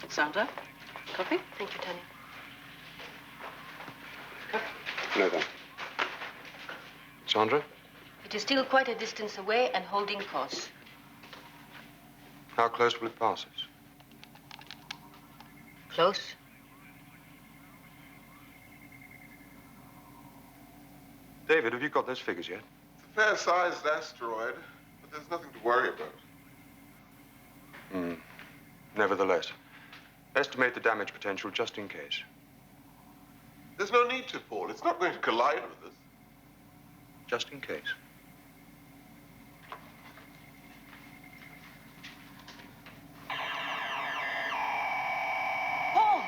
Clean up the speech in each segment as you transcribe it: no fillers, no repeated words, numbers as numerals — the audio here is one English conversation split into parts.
Sandra, coffee? Thank you, Tony. No, then. Sandra? It is still quite a distance away and holding course. How close will it pass us? Close. David, have you got those figures yet? It's a fair-sized asteroid, but there's nothing to worry about. Nevertheless, estimate the damage potential just in case. There's no need to, Paul. It's not going to collide with us. Just in case. Paul!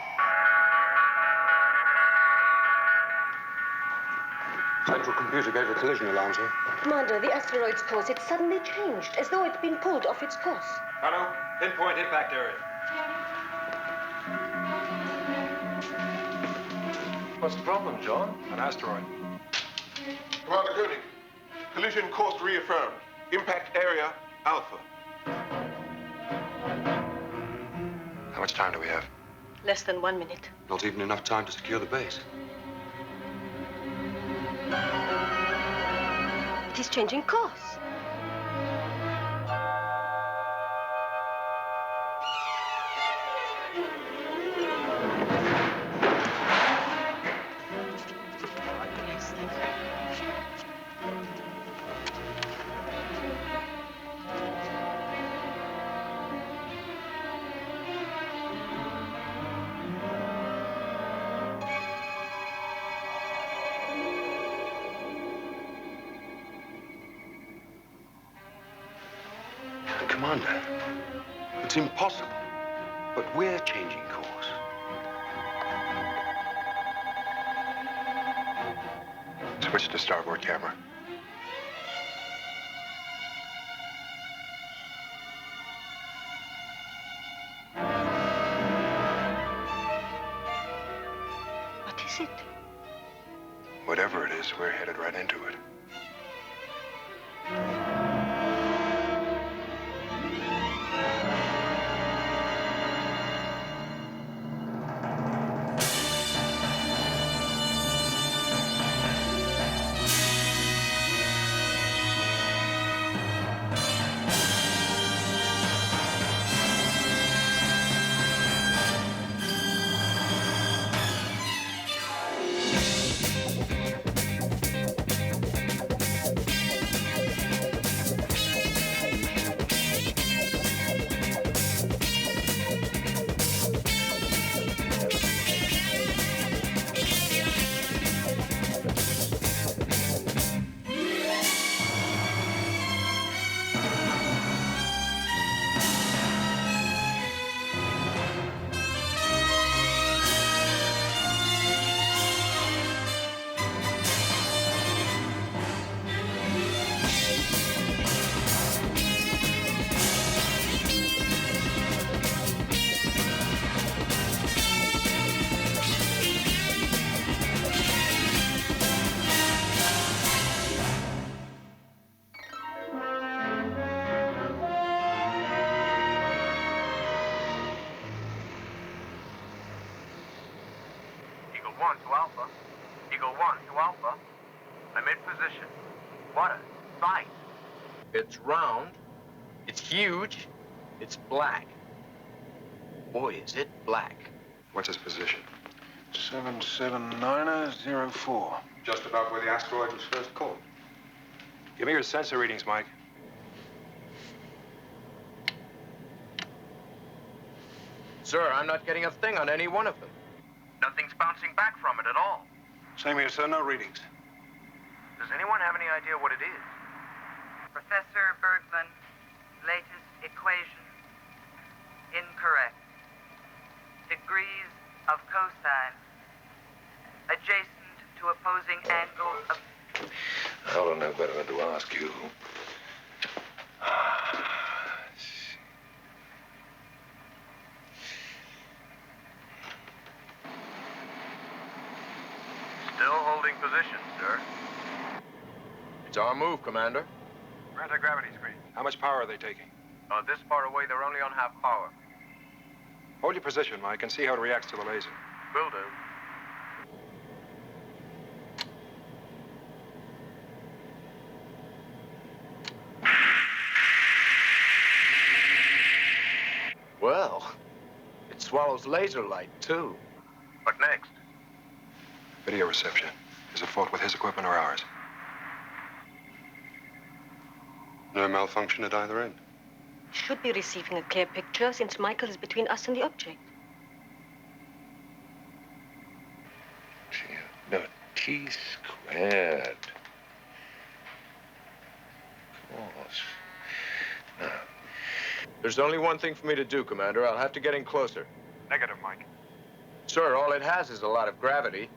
Central computer gave a collision alarm, sir. Commander, the asteroid's course, it suddenly changed, as though it'd been pulled off its course. Hello, pinpoint impact area. What's the problem, John? An asteroid. Commander Koenig, collision course reaffirmed. Impact area, Alpha. How much time do we have? Less than 1 minute. Not even enough time to secure the base. It is changing course. Commander, it's impossible. But we're changing course. Switch to starboard camera. What is it? Whatever it is, we're headed right into it. Eagle 1 to Alpha. Eagle 1 to Alpha. I'm in position. What a sight. It's round. It's huge. It's black. Boy, is it black. What's his position? 77904. Just about where the asteroid was first caught. Give me your sensor readings, Mike. Sir, I'm not getting a thing on any one of them. Nothing's bouncing back from it at all. Same here, sir. No readings. Does anyone have any idea what it is? Professor Bergman, latest equation. Incorrect. Degrees of cosine. Adjacent to opposing angles of... I ought to know better than to ask you. Still holding position, sir. It's our move, Commander. Anti-gravity screen. How much power are they taking? This far away, they're only on half power. Hold your position, Mike, and see how it reacts to the laser. Will do. Well, it swallows laser light, too. What next? Video reception. Is it fault with his equipment or ours? No malfunction at either end. Should be receiving a clear picture since Michael is between us and the object. No, T squared. Of course. Now, There's only one thing for me to do, Commander. I'll have to get in closer. Negative, Mike. Sir, all it has is a lot of gravity.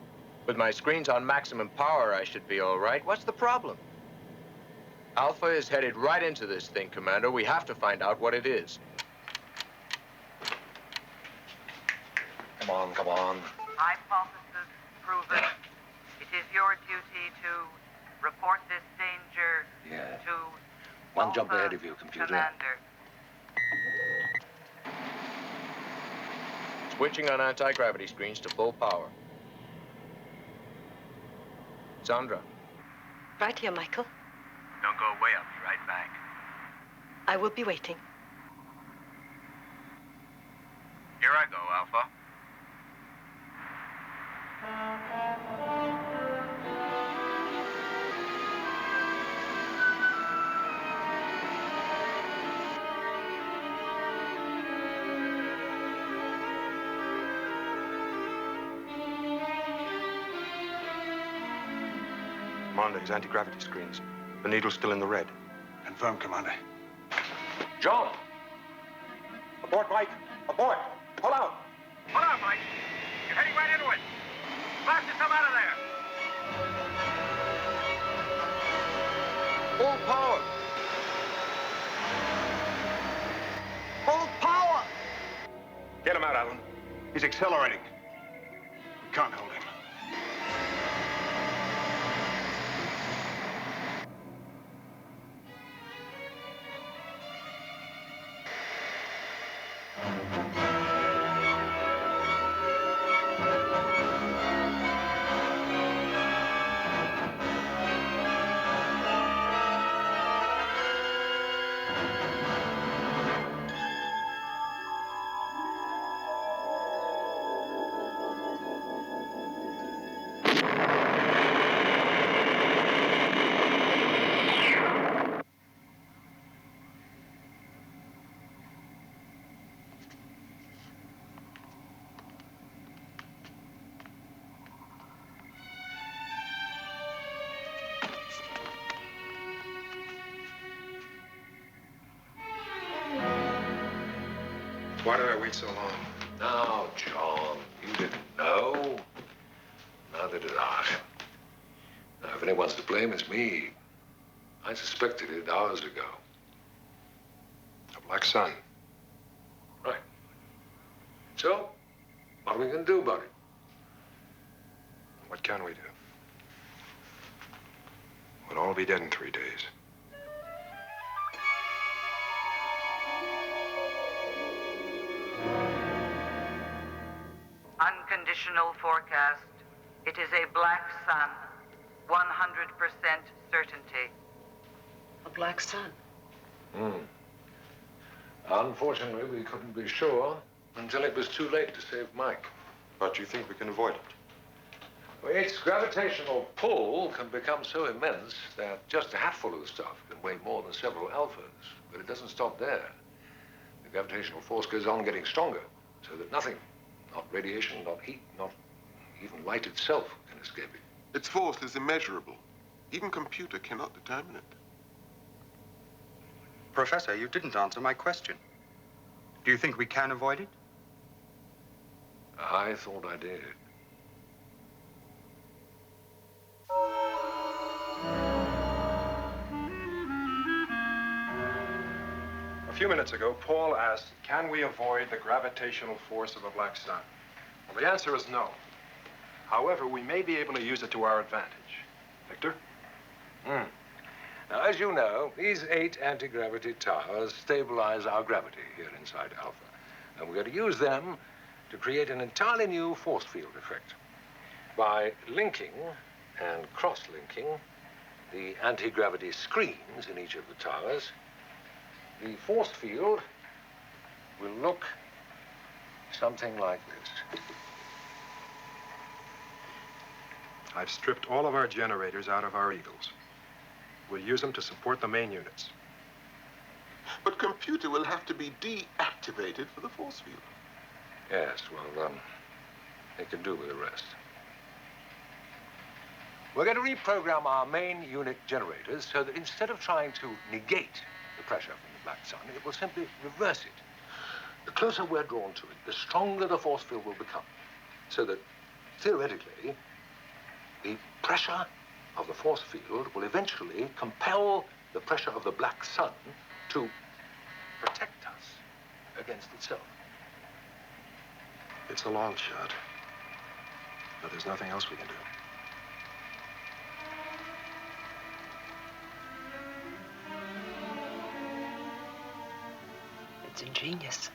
With my screens on maximum power, I should be all right. What's the problem? Alpha is headed right into this thing, Commander. We have to find out what it is. come on, come on. Hypothesis proven. It is your duty to report this danger Yeah. to One jump Alpha ahead of you, computer. Commander. Switching on anti-gravity screens to full power. Sandra. Right here, Michael. Don't go away. I'll be right back. I will be waiting. Here I go, Alpha. Commander, his anti-gravity screens. The needle's still in the red. Confirm, Commander. John! Abort, Mike! Abort! Pull out! Pull out, Mike. You're heading right into it. Blast yourself out of there. Full power. Full power. Get him out, Alan. He's accelerating. We can't hold him. Why did I wait so long? Now, John, you didn't know. Neither did I. Now, if anyone's to blame, it's me. I suspected it hours ago. The Black Sun. Right. So, what are we going to do about it? What can we do? We'll all be dead in 3 days. Unconditional forecast. It is a black sun. 100% certainty. A black sun. Unfortunately, we couldn't be sure until it was too late to save Mike. But you think we can avoid it? Well, its gravitational pull can become so immense that just a hatful of the stuff can weigh more than several alphas. But it doesn't stop there. The gravitational force goes on getting stronger, so that nothing, not radiation, not heat, not even light itself, can escape it. Its force is immeasurable. Even computer cannot determine it. Professor, you didn't answer my question. Do you think we can avoid it? I thought I did. A few minutes ago, Paul asked, can we avoid the gravitational force of a black sun? Well, the answer is no. However, we may be able to use it to our advantage. Victor? Now, as you know, these 8 anti-gravity towers stabilize our gravity here inside Alpha. And we're going to use them to create an entirely new force field effect. By linking and cross-linking the anti-gravity screens in each of the towers, the force field will look something like this. I've stripped all of our generators out of our Eagles. We'll use them to support the main units. But computer will have to be deactivated for the force field. Yes, well, they can do with the rest. We're going to reprogram our main unit generators so that instead of trying to negate the pressure from the black sun, it will simply reverse it. The closer we're drawn to it, the stronger the force field will become. So that, theoretically, the pressure of the force field will eventually compel the pressure of the black sun to protect us against itself. It's a long shot, but there's nothing else we can do. It's ingenious.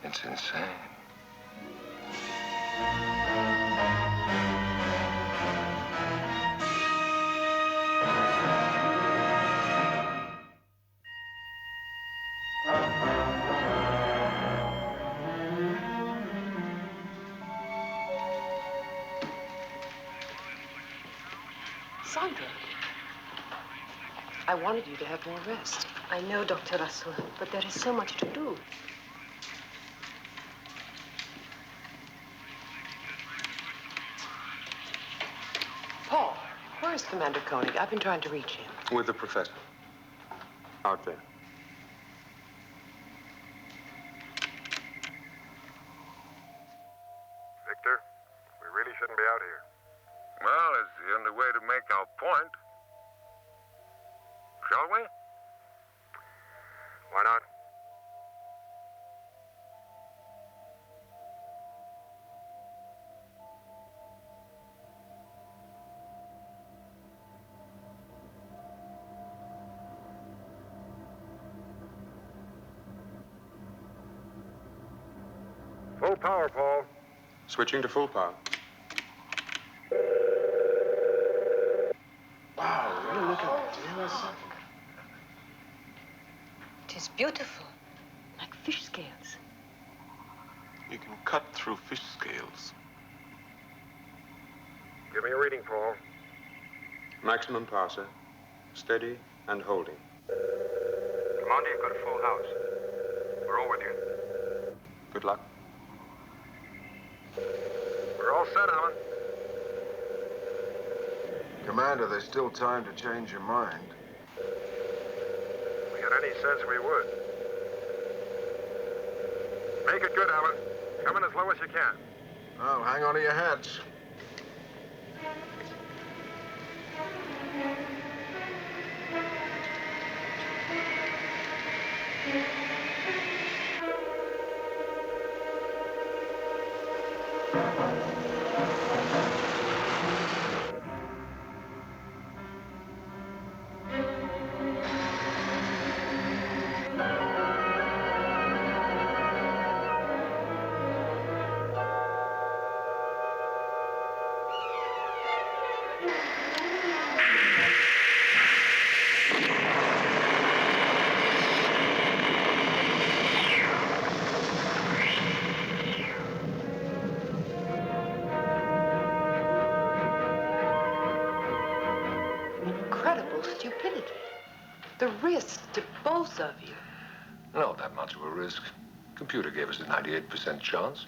It's insane. Sandra, I wanted you to have more rest. I know, Dr. Russell, but there is so much to do. Paul, where is Commander Koenig? I've been trying to reach him. With the professor. Out there. Victor, we really shouldn't be out here. Well, it's the only way to make our point. Shall we? Why not? Full power, Paul. Switching to full power. Wow, really look at this. It is beautiful, like fish scales. You can cut through fish scales. Give me a reading, Paul. Maximum power, sir. Steady and holding. Commander, you've got a full house. We're all with you. Good luck. We're all set, Alan. Commander, there's still time to change your mind. If we had any sense, we would. Make it good, Alan. Come in as low as you can. Oh, hang on to your hats. Incredible stupidity. The risk to both of you. Not that much of a risk. Computer gave us a 98% chance.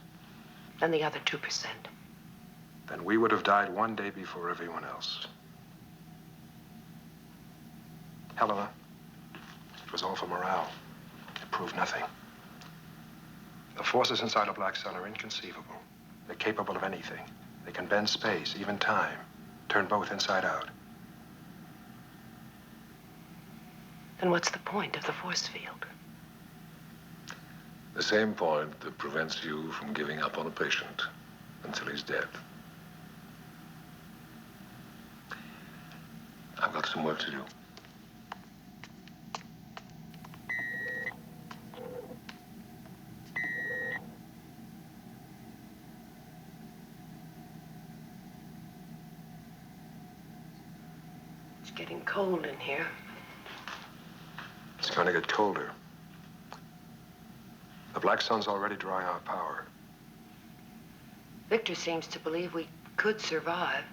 And the other 2%. Then we would have died one day before everyone else. Helena, it was all for morale. It proved nothing. The forces inside a black sun are inconceivable. They're capable of anything. They can bend space, even time, turn both inside out. Then what's the point of the force field? The same point that prevents you from giving up on a patient until he's dead. I've got some work to do. It's getting cold in here. It's going to get colder. The Black Sun's already drawing out power. Victor seems to believe we could survive.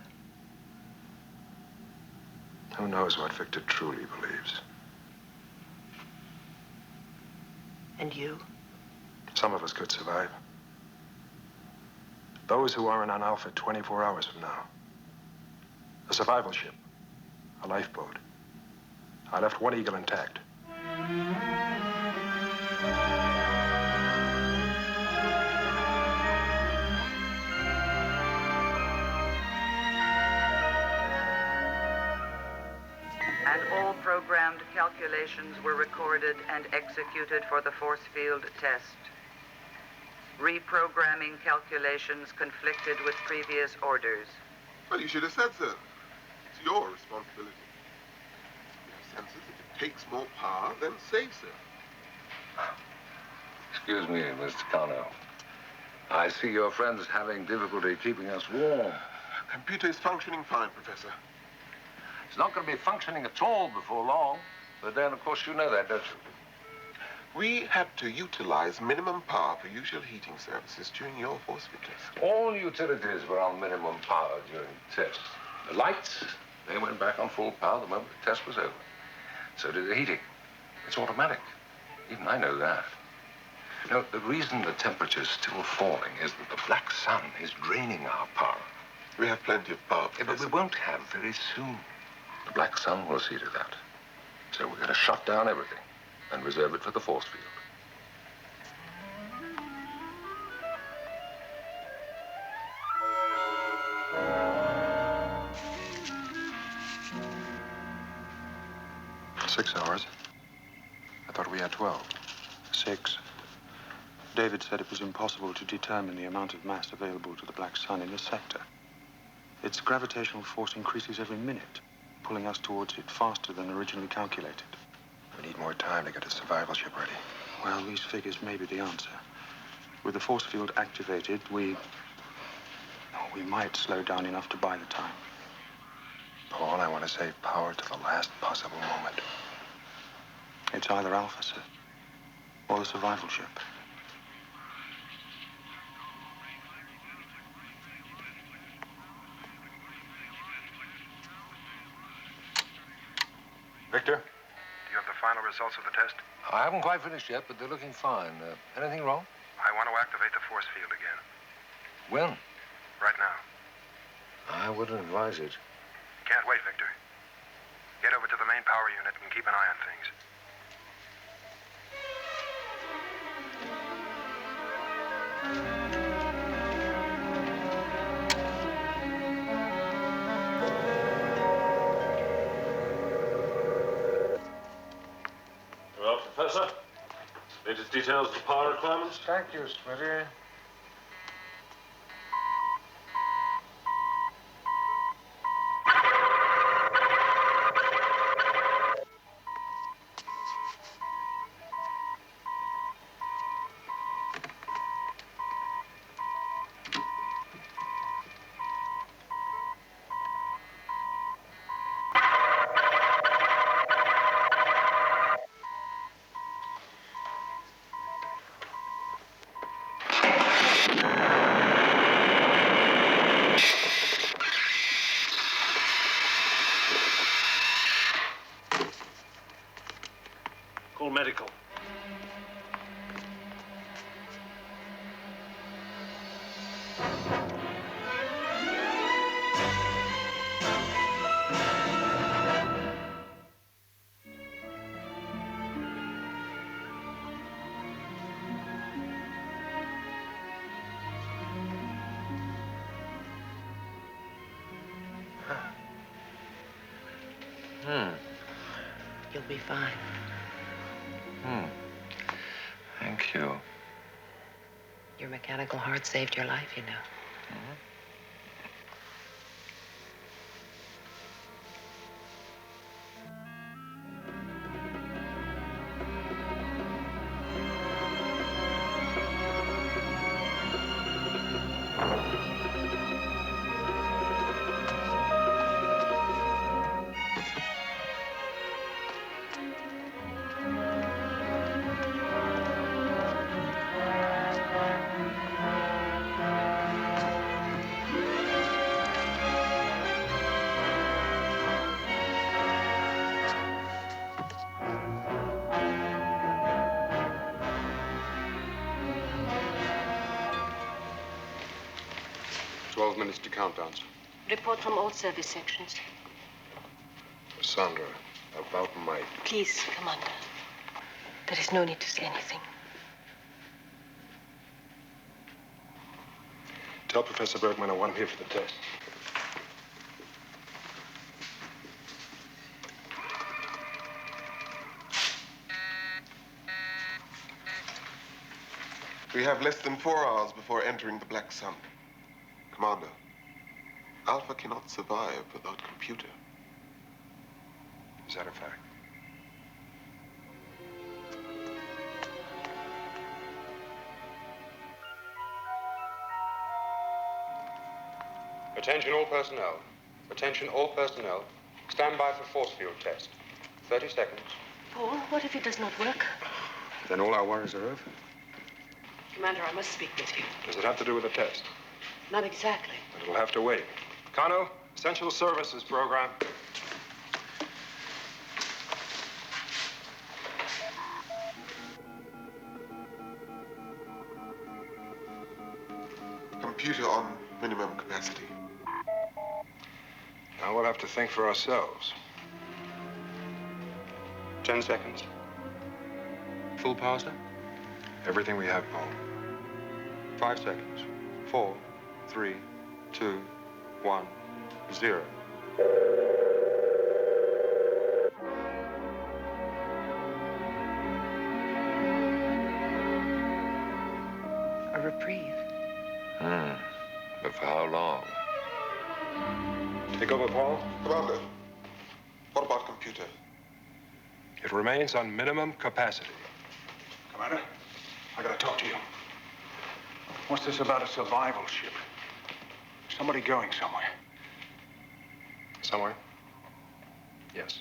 Who knows what Victor truly believes? And you? Some of us could survive. Those who aren't on Alpha 24 hours from now. A survival ship. A lifeboat. I left one Eagle intact. And all programmed calculations were recorded and executed for the force field test. Reprogramming calculations conflicted with previous orders. Well, you should have said so. It's your responsibility. You have senses. If it takes more power, then say so. Excuse me, Mr. Connell. I see your friend's having difficulty keeping us warm. Computer is functioning fine, Professor. It's not going to be functioning at all before long. But then, of course, you know that, don't you? We had to utilize minimum power for usual heating services during your force field test. All utilities were on minimum power during the test. The lights, they went back on full power the moment the test was over. So did the heating. It's automatic. Even I know that. No, the reason the temperature's still falling is that the Black Sun is draining our power. We have plenty of power, Yeah, but we Professor. won't have very soon. The Black Sun will see to that. So we're going to shut down everything and reserve it for the force field. Six hours. I thought we had 12. 6. David said it was impossible to determine the amount of mass available to the Black Sun in this sector. Its gravitational force increases every minute, pulling us towards it faster than originally calculated. We need more time to get the survival ship ready. Well, these figures may be the answer. With the force field activated, we might slow down enough to buy the time. Paul, I want to save power to the last possible moment. It's either Alpha, sir, or the survival ship. Victor? Do you have the final results of the test? I haven't quite finished yet, but they're looking fine. Anything wrong? I want to activate the force field again. When? Right now. I wouldn't advise it. Can't wait, Victor. Get over to the main power unit and keep an eye on things. Well, Professor, latest details of the power requirements? Thank you, Smitty. Call medical. You'll be fine. Thank you. Your mechanical heart saved your life, you know. minutes to countdown, sir. Report from all service sections. Sandra, about Mike. Please, Commander. There is no need to say anything. Tell Professor Bergman I want him here for the test. We have less than 4 hours before entering the Black Sun. Commander, Alpha cannot survive without computer. Is that a fact? Attention all personnel. Attention all personnel. Stand by for force field test. 30 seconds. Paul, what if it does not work? Then all our worries are over. Commander, I must speak with you. Does it have to do with the test? Not exactly. Then it'll have to wait. Kano, Essential Services Program. Computer on minimum capacity. Now we'll have to think for ourselves. 10 seconds. Full power, sir? Everything we have, Paul. 5 seconds. 4, 3, 2, 1, 0. A reprieve. But for how long? Take over, Paul. Commander, what about computer? It remains on minimum capacity. Commander, I gotta talk to you. What's this about a survival ship? Somebody going somewhere. Somewhere? Yes.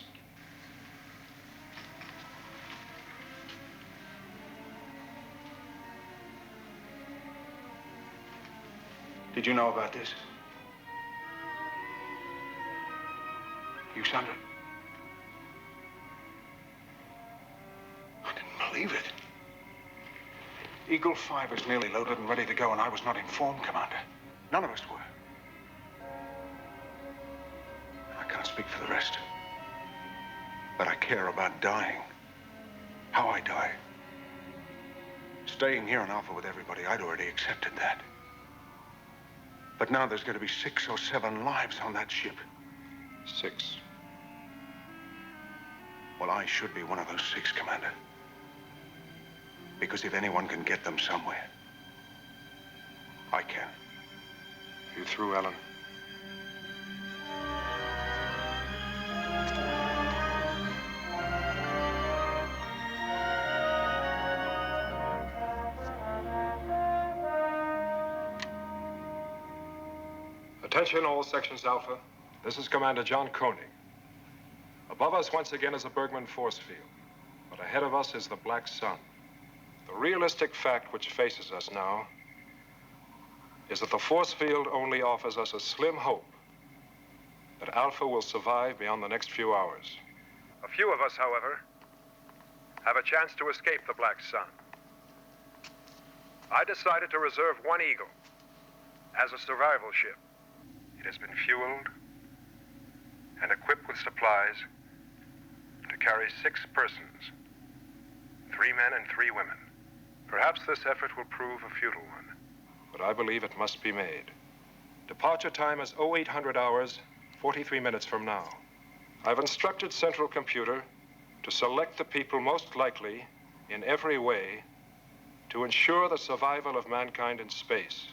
Did you know about this? You, Sandra? I didn't believe it. Eagle 5 is nearly loaded and ready to go, and I was not informed, Commander. None of us were. I can't speak for the rest. But I care about dying. How I die. Staying here on Alpha with everybody, I'd already accepted that. But now there's going to be 6 or 7 lives on that ship. 6. Well, I should be one of those 6, Commander. Because if anyone can get them somewhere, I can. You through, Ellen? Attention all sections Alpha. This is Commander John Koenig. Above us once again is a Bergman force field. But ahead of us is the Black Sun. The realistic fact which faces us now is that the force field only offers us a slim hope that Alpha will survive beyond the next few hours. A few of us, however, have a chance to escape the Black Sun. I decided to reserve one Eagle as a survival ship. It has been fueled and equipped with supplies to carry 6 persons, 3 men and 3 women. Perhaps this effort will prove a futile one, but I believe it must be made. Departure time is 0800 hours, 43 minutes from now. I've instructed Central Computer to select the people most likely in every way to ensure the survival of mankind in space.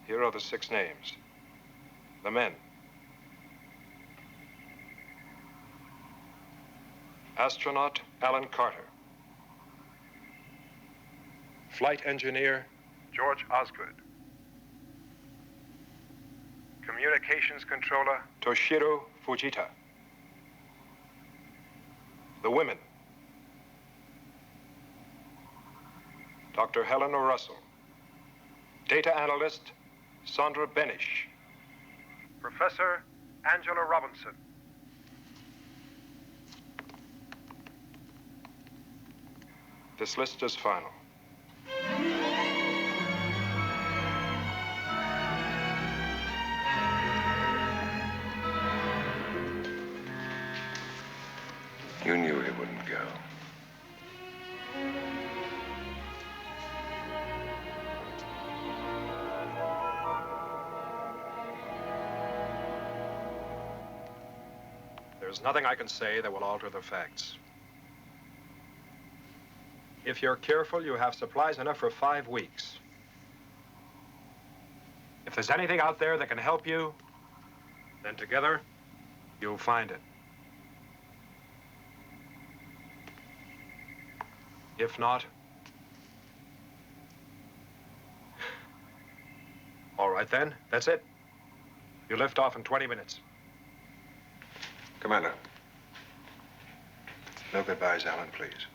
Here are the 6 names. The men. Astronaut Alan Carter. Flight engineer George Osgood. Communications controller Toshiro Fujita. The women. Dr. Helena Russell. Data analyst Sandra Benish. Professor Angela Robinson. This list is final. You knew he wouldn't go. There's nothing I can say that will alter the facts. If you're careful, you have supplies enough for 5 weeks. If there's anything out there that can help you, then together, you'll find it. If not, all right then, that's it. You lift off in 20 minutes. Commander. No goodbyes, Alan, please.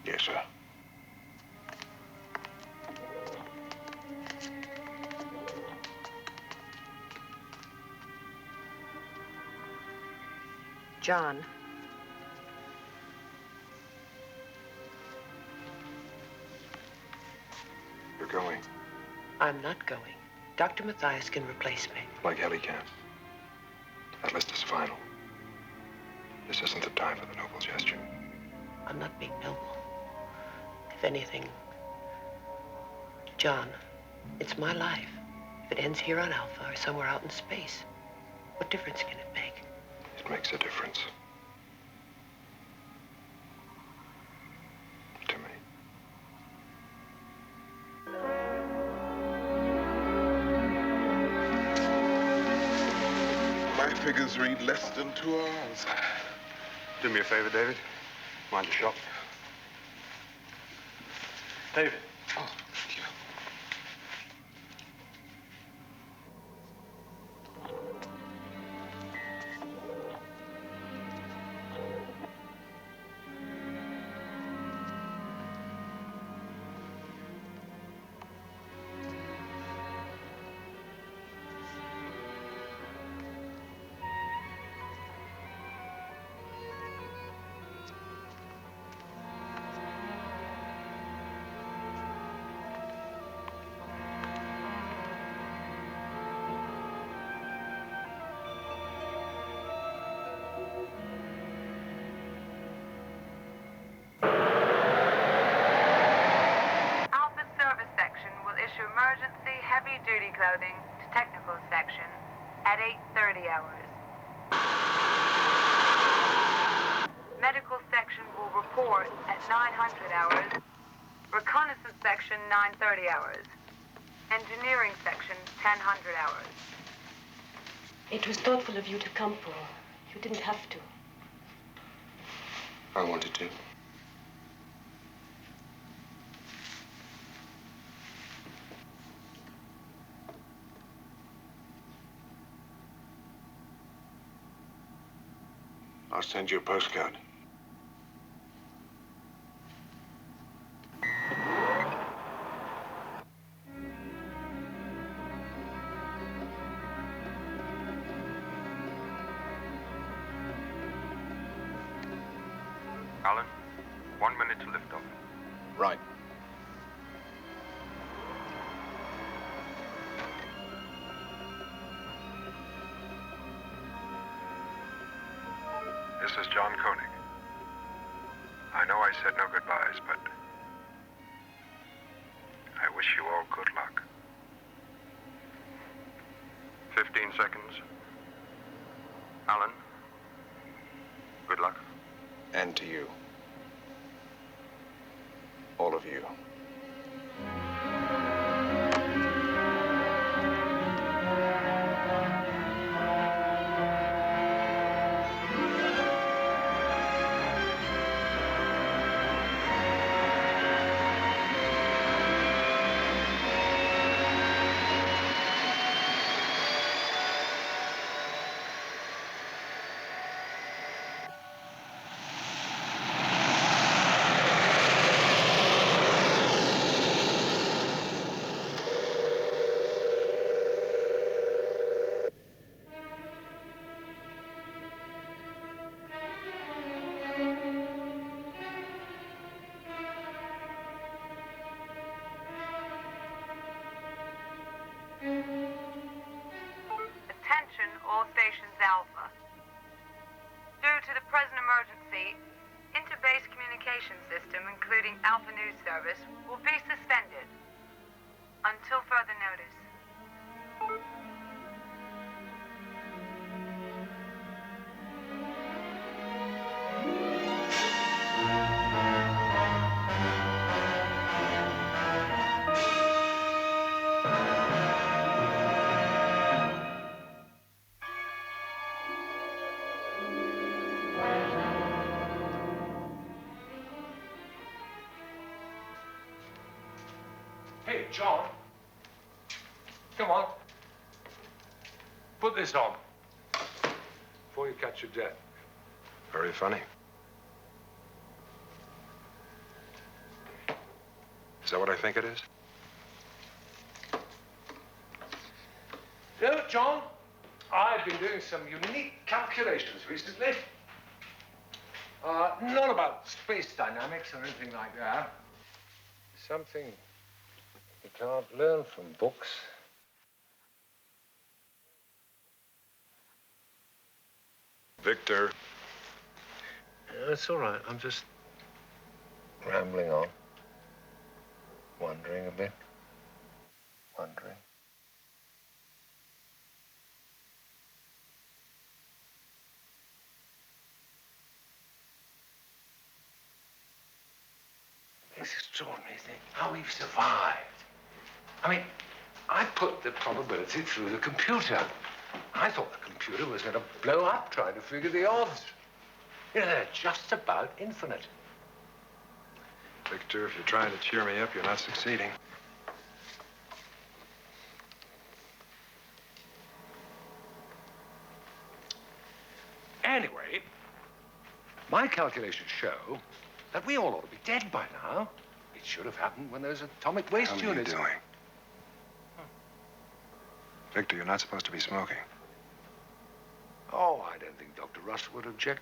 Yes, sir. John. You're going, I'm not going. Dr. Mathias can replace me. like Ellie can. That list is final. This isn't the time for the noble gesture. I'm not being noble. If anything, John, it's my life. If it ends here on Alpha or somewhere out in space, what difference can it make? It makes a difference. To me. My figures read less than 2 hours. Do me a favor, David. Mind the shop. David. Oh, thank you. Alpha Service Section will issue emergency heavy-duty clothing to Technical Section at 8:30 hours. Medical Section will report at 900 hours. Reconnaissance Section 9:30 hours. Engineering Section 1000 hours. It was thoughtful of you to come, Paul. You didn't have to. I wanted to. I'll send you a postcard. Alan, 1 minute to lift off. Right. This is John Koenig. I know I said no goodbyes, but I wish you all good luck. 15 seconds. Alan, good luck. And to you. All of you. the interbase communication system, including Alpha News Service, will be suspended until further notice. Hey, John. Come on. Put this on. Before you catch your death. Very funny. Is that what I think it is? You know, John, I've been doing some unique calculations recently. Not about space dynamics or anything like that. Something you can't learn from books. Victor. It's all right. I'm just rambling on. Wondering a bit. Wondering. It's extraordinary thing how we've survived. I mean, I put the probability through the computer. I thought the computer was going to blow up trying to figure the odds. You know, they're just about infinite. Victor, if you're trying to cheer me up, you're not succeeding. Anyway, my calculations show that we all ought to be dead by now. It should have happened when those atomic waste How are units... you doing? Victor, you're not supposed to be smoking. Oh, I don't think Dr. Russ would object.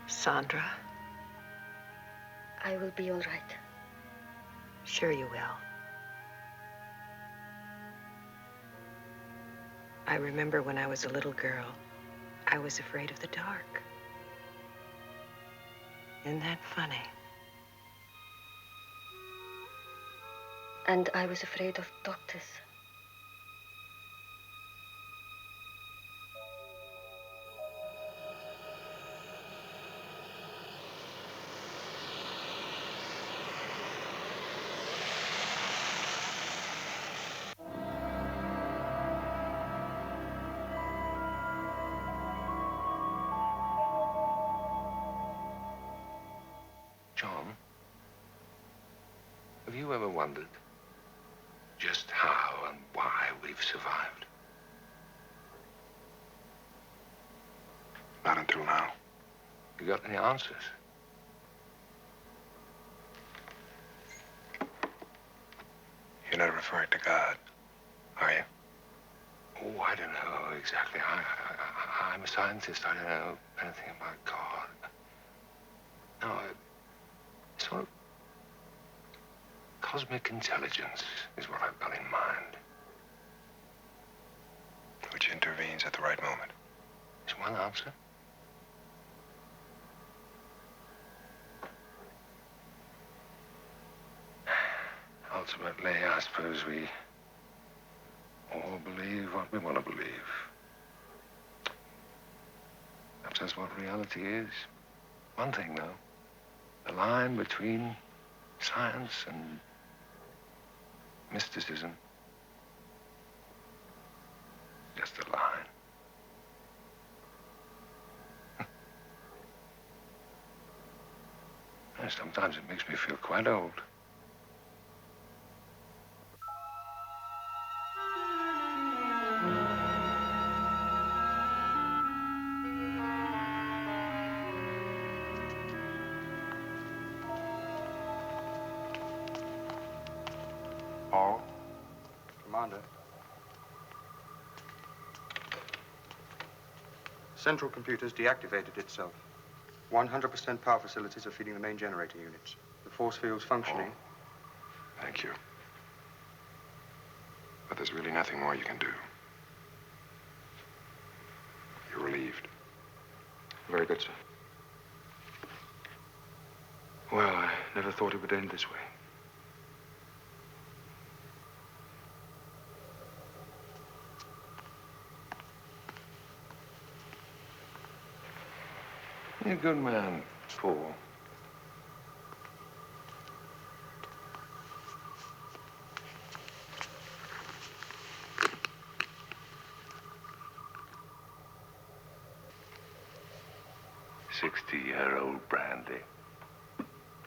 Sandra, I will be all right. sure you will. I remember when I was a little girl, I was afraid of the dark. Isn't that funny? And I was afraid of doctors. John, have you ever wondered just how and why we've survived? Not until now. You got any answers? You're not referring to God, are you? Oh, I don't know exactly. I'm a scientist. I don't know anything about God. No, sort of cosmic intelligence is what I've got in mind. Which intervenes at the right moment. Is one answer. Ultimately, I suppose we all believe what we want to believe. Perhaps that's what reality is. One thing, though, the line between science and mysticism, just a line. And sometimes it makes me feel quite old. Paul? Commander. Central computers deactivated itself. 100% power facilities are feeding the main generator units. The force field's functioning. Oh, thank you. But there's really nothing more you can do. You're relieved. Very good, sir. Well, I never thought it would end this way. You're a good man, Paul. $60-year-old brandy.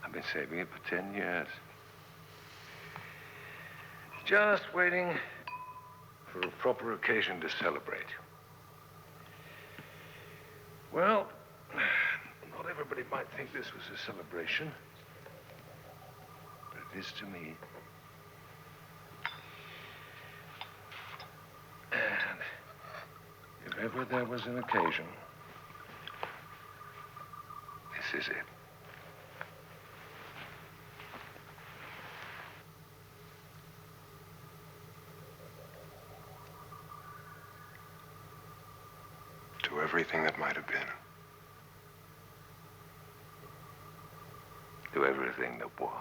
I've been saving it for 10 years. Just waiting for a proper occasion to celebrate. Well, not everybody might think this was a celebration, but it is to me. And if ever there was an occasion, this is it. To everything that might have been. To everything that was.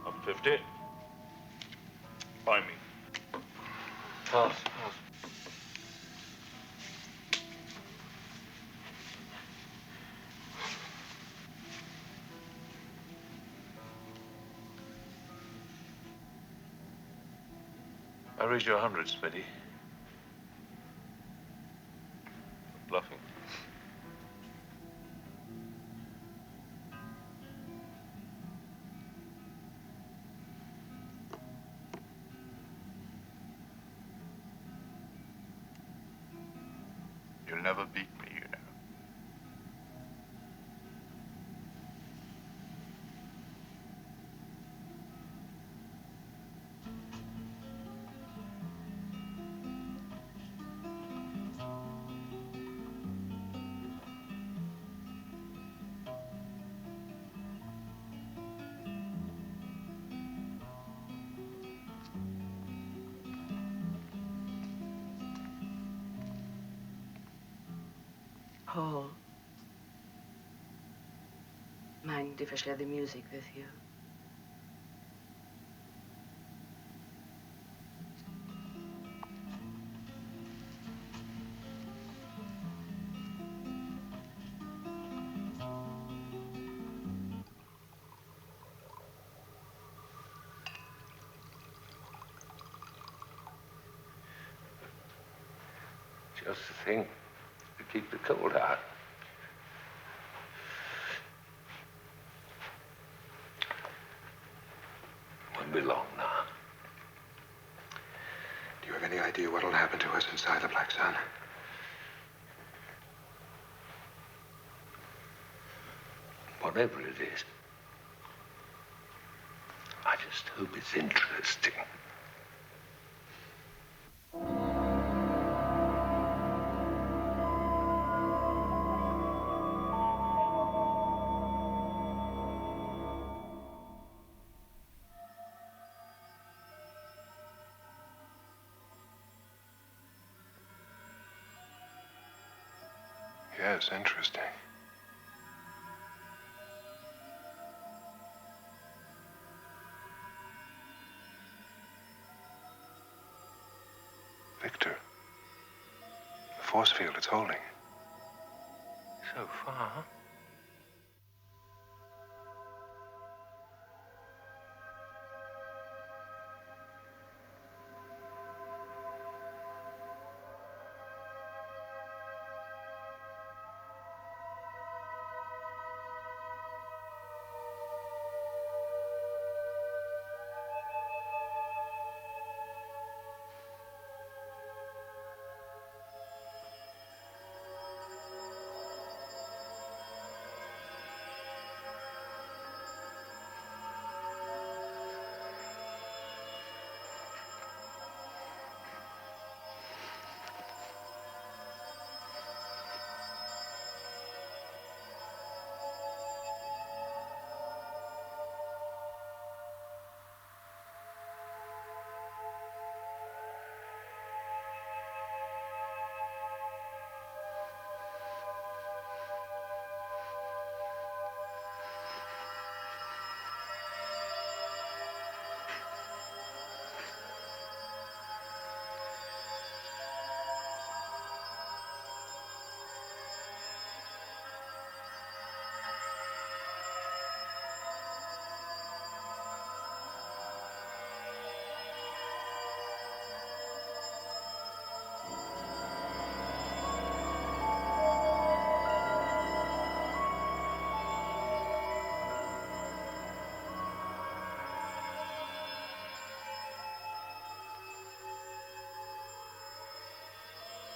Up 50. Buy me. Pass. I raised you 100, Smitty. Bluffing. You'll never beat me, you know. Paul, mind if I share the music with you? Just the thing to keep the cold out. Won't be long now. Do you have any idea what'll happen to us inside the Black Sun? Whatever it is, I just hope it's interesting. Yes, interesting. Victor, the force field, it's holding. So far.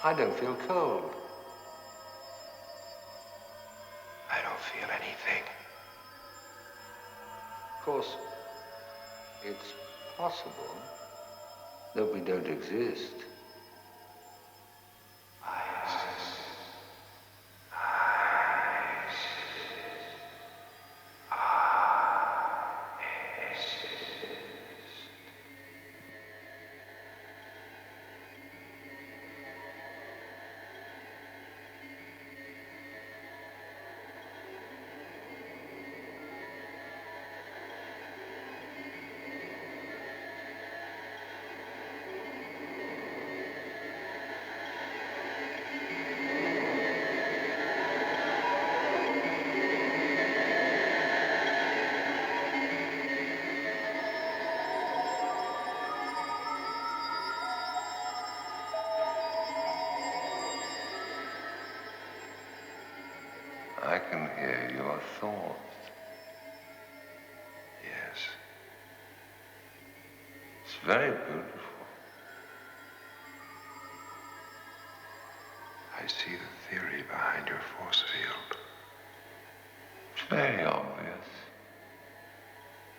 I don't feel cold. I don't feel anything. Of course, it's possible that we don't exist. I can hear your thoughts. Yes. It's very beautiful. I see the theory behind your force field. It's very obvious.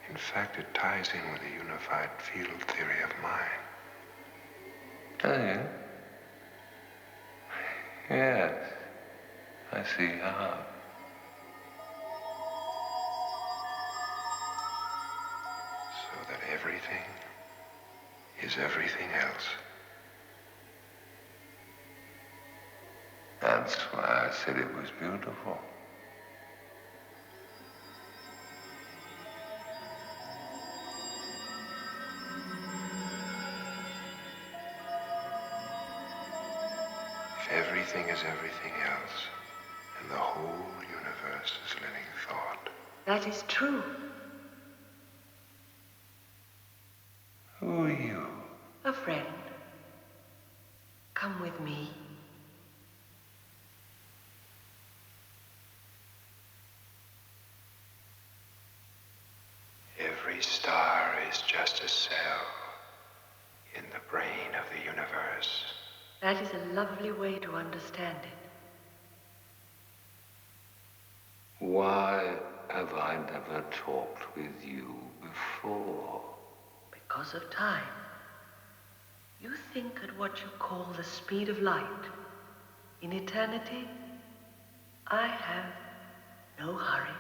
In fact, it ties in with the unified field theory of mine. Does it? Yes. I see how. So that everything is everything else. That's why I said it was beautiful. If everything is everything else, and the whole universe is living thought. That is true. Who are you? A friend. Come with me. Every star is just a cell in the brain of the universe. That is a lovely way to understand it. Why have I never talked with you before? Because of time. You think at what you call the speed of light. In eternity, I have no hurry.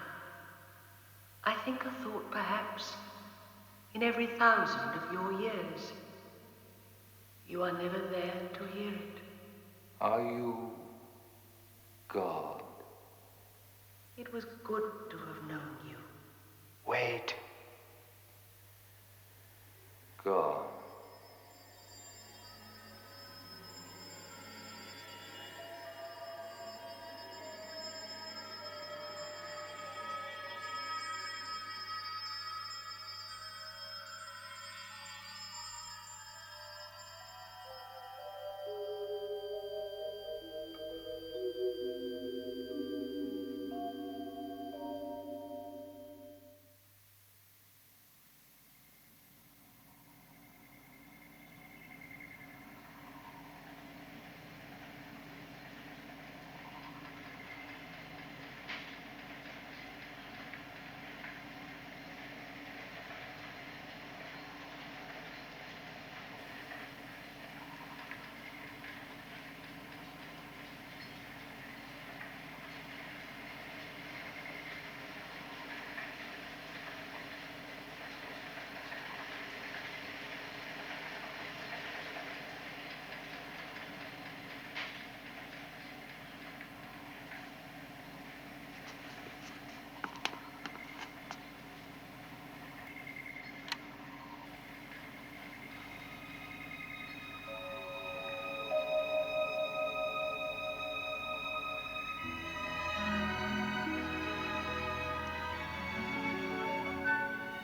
I think a thought, perhaps, in every 1,000 of your years. You are never there to hear it. Are you God. It was good to have known you. Wait. God.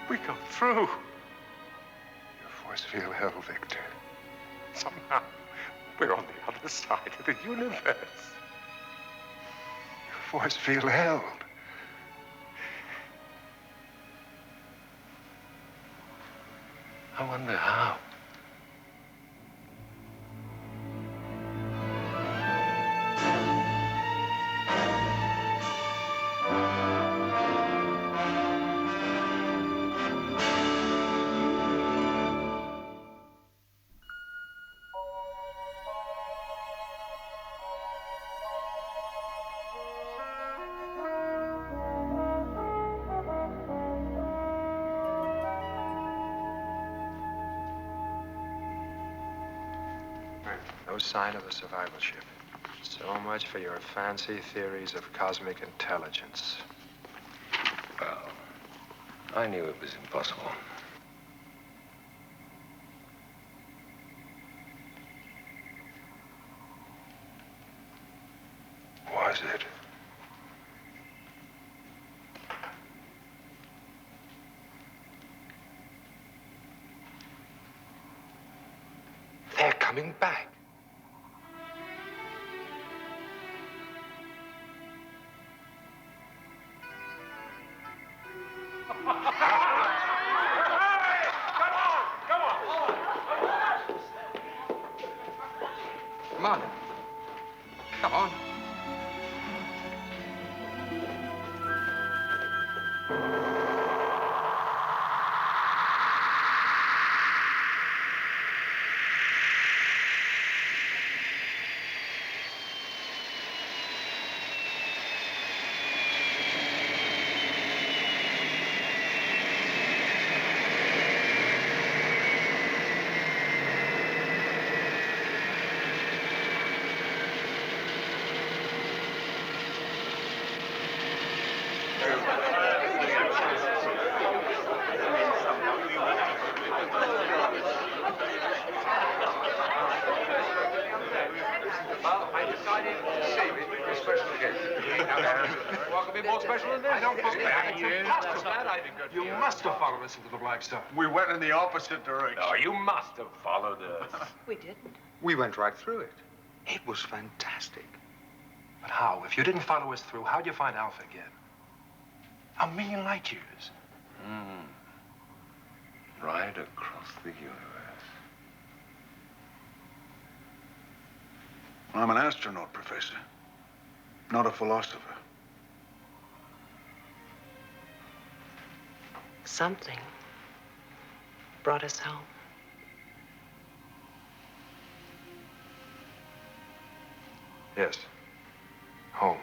We got through. Your force field held, Victor. Somehow, we're on the other side of the universe. Your force field held. I wonder how. No sign of the survival ship. So much for your fancy theories of cosmic intelligence. Well, I knew it was impossible. Was it? They're coming back. Come on. Come on. Well, I decided to save it for a special occasion. What could be more special than this? You must have followed us into the Black Star. We went in the opposite direction. No, you must have followed us. We didn't. We went right through it. It was fantastic. But how? If you didn't follow us through, how'd you find Alpha again? 1,000,000 light years. Right across the universe. I'm an astronaut, Professor. Not a philosopher. Something brought us home. Yes. Home.